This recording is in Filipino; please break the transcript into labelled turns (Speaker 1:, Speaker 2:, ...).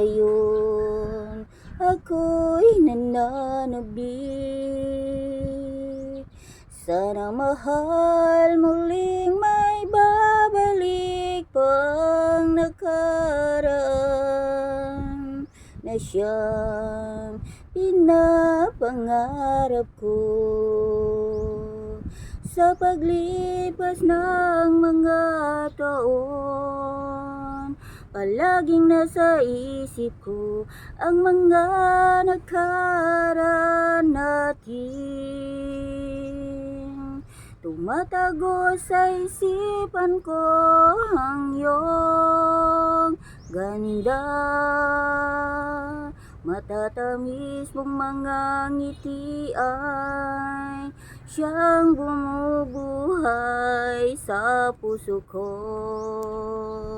Speaker 1: ngayon ako'y nananabik. Sana mahal muling may babalik pang nakaraan na siyang pinapangarap ko. Sa paglipas ng mga taon, palaging nasa isip ko ang mga nakaraan natin. Tumatago sa isipan ko ang iyong ganda. Matatamis mong mga ngiti ay siyang bumubuhay sa puso ko.